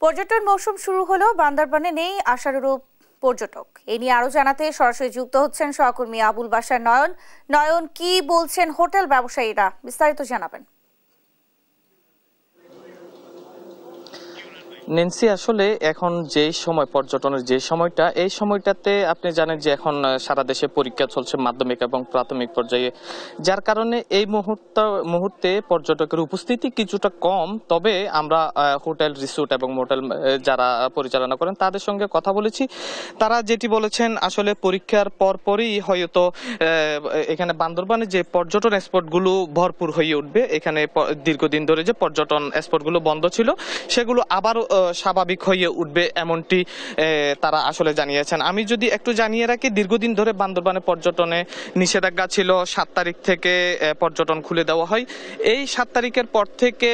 পর্যটন মৌসুম শুরু হলো, বান্দরবানে নেই আশানুরূপ পর্যটক। এ নিয়ে আরো জানাতে সরাসরি যুক্ত হচ্ছেন সহকর্মী আবুল বাশার নয়ন। নয়ন, কি বলছেন হোটেল ব্যবসায়ীরা, বিস্তারিত জানাবেন। নেন্সি, আসলে এখন যে সময় পর্যটনের যে সময়টা, এই সময়টাতে আপনি জানেন যে এখন সারা দেশে পরীক্ষা চলছে মাধ্যমিক এবং প্রাথমিক পর্যায়ে, যার কারণে এই মুহূর্তে পর্যটকের উপস্থিতি কিছুটা কম। তবে আমরা হোটেল, রিসোর্ট এবং মোটেল যারা পরিচালনা করেন তাদের সঙ্গে কথা বলেছি। তারা যেটি বলেছেন, আসলে পরীক্ষার পরপরই হয়তো এখানে বান্দরবানে যে পর্যটন স্পটগুলো ভরপুর হয়ে উঠবে। এখানে দীর্ঘদিন ধরে যে পর্যটন স্পটগুলো বন্ধ ছিল সেগুলো আবারও স্বাভাবিক হয়ে উঠবে, এমনটি তারা আসলে জানিয়েছেন। আমি যদি একটু জানিয়ে রাখি, দীর্ঘদিন ধরে বান্দরবানে পর্যটনে নিষেধাজ্ঞা ছিল। 7 তারিখ থেকে পর্যটন খুলে দেওয়া হয়। এই 7 তারিখের পর থেকে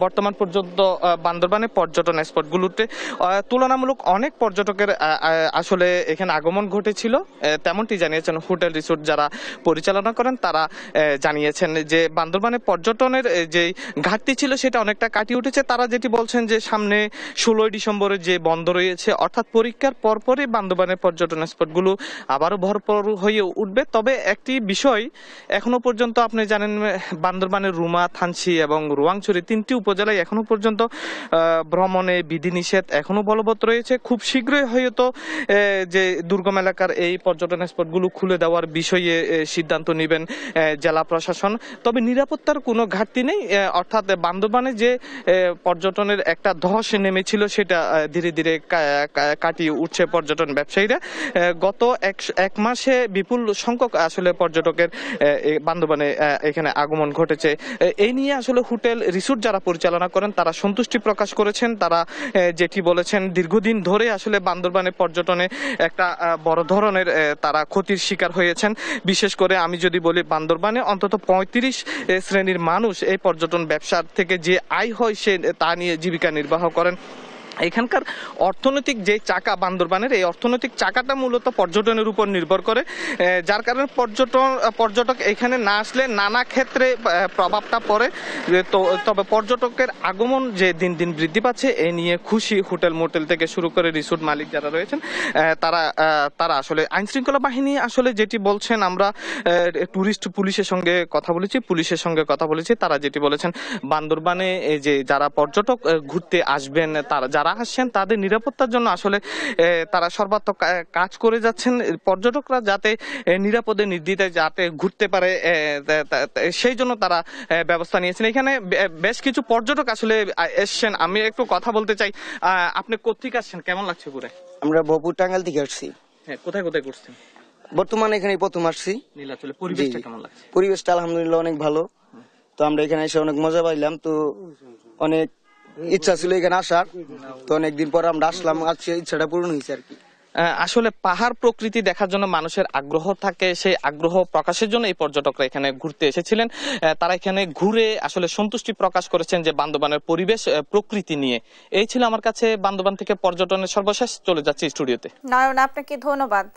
বর্তমান পর্যন্ত বান্দরবানে পর্যটন স্পটগুলোতে তুলনামূলক অনেক পর্যটকের আসলে এখানে আগমন ঘটেছিল, তেমনটি জানিয়েছেন হোটেল, রিসোর্ট যারা পরিচালনা করেন। তারা জানিয়েছেন যে বান্দরবানে পর্যটনের যে ঘাটতি ছিল সেটা অনেকটা কাটিয়ে উঠেছে। তারা যেটি বলছেন যে সামনে 16 ডিসেম্বরে যে বন্ধ রয়েছে, অর্থাৎ পরীক্ষার পরপরই বান্দরবানের পর্যটন স্পটগুলো আবারও ভরপুর হয়ে উঠবে। তবে একটি বিষয়, এখনো পর্যন্ত আপনি জানেন বান্দরবানের রুমা, থানচি এবং রোয়াংছড়ি 3টি উপজেলায় এখনো পর্যন্ত ভ্রমণে বিধিনিষেধ এখনো বলবৎ রয়েছে। খুব শীঘ্রই হয়তো যে দুর্গম এলাকার এই পর্যটন স্পটগুলো খুলে দেওয়ার বিষয়ে সিদ্ধান্ত নেবেন জেলা প্রশাসন। তবে নিরাপত্তার কোনো ঘাটতি নেই, অর্থাৎ বান্দরবানে যে পর্যটনের একটা ধস নেমেছিল সেটা ধীরে ধীরে কাটিয়ে উঠছে পর্যটন ব্যবসায়ীরা। গত এক মাসে বিপুল সংখ্যক আসলে পর্যটকের বান্দরবানে এখানে আগমন ঘটেছে। এই নিয়ে আসলে হোটেল, রিসোর্ট যারা পরিচালনা করেন তারা সন্তুষ্টি প্রকাশ করেছেন। তারা যেটি বলেছেন, দীর্ঘদিন ধরে আসলে বান্দরবানে পর্যটনে একটা বড় ধরনের তারা ক্ষতির শিকার হয়েছেন। বিশেষ করে আমি যদি বলি, বান্দরবানে অন্তত 35 শ্রেণীর মানুষ এই পর্যটন ব্যবসার থেকে যে আয় হয় সে তা নিয়ে জীবিকা নির্বাহ করেন। এখানকার অর্থনৈতিক যে চাকা বান্দরবানের, এই অর্থনৈতিক চাকাটা মূলত পর্যটনের উপর নির্ভর করে, যার কারণে পর্যটক এখানে না আসলে নানা ক্ষেত্রে প্রভাবটা পড়ে। তবে পর্যটকের আগমন যে দিন দিন বৃদ্ধি পাচ্ছে, এ নিয়ে খুশি হোটেল, মোটেল থেকে শুরু করে রিসোর্ট মালিক যারা রয়েছেন তারা আসলে আইনশৃঙ্খলা বাহিনী আসলে যেটি বলছেন, আমরা টুরিস্ট পুলিশের সঙ্গে কথা বলেছি, তারা যেটি বলেছেন, বান্দরবানে যে যারা পর্যটক ঘুরতে আসবেন, যারা আসছেন তাদের নিরাপত্তার জন্য আসলে তারা সর্বাত্মক কাজ করে যাচ্ছেন। পর্যটকরা যাতে নিরাপদে নির্দ্বিধায় যাতে ঘুরতে পারে, সেই জন্য তারা ব্যবস্থা নিয়েছেন। এখানে বেশ কিছু পর্যটক আসলে এসছেন। আমি একটু কথা বলতে চাই, আপনি কোত্থেকে আসছেন, কেমন লাগছে ঘুরে? আমরা বপুর টাঙ্গাইল থেকে আসছি। হ্যাঁ, কোথায় কোথায় ঘুরছেন? বর্তমানে এখানে প্রথম আসছি। নীলাচলে পরিবেশটা কেমন লাগছে? পরিবেশটা আলহামদুলিল্লাহ অনেক ভালো। তো আমরা এখানে এসে অনেক মজা পাইলাম। তো অনেক ইচ্ছা ছিল এখানে আসার, তো অনেকদিন পর আমরা আসলাম, আজকে ইচ্ছাটা পূরণ হয়েছে আর কি। আসলে পাহাড় প্রকৃতি দেখার জন্য মানুষের আগ্রহ থাকে, সেই আগ্রহ প্রকাশের জন্য এই পর্যটকরা এখানে ঘুরতে এসেছিলেন। তারা এখানে ঘুরে আসলে সন্তুষ্টি প্রকাশ করেছেন যে বান্দরবানের পরিবেশ, প্রকৃতি নিয়ে। এই ছিল আমার কাছে বান্দরবান থেকে পর্যটনের সর্বশেষ। চলে যাচ্ছি স্টুডিওতে। নয়ন, আপনাকে ধন্যবাদ।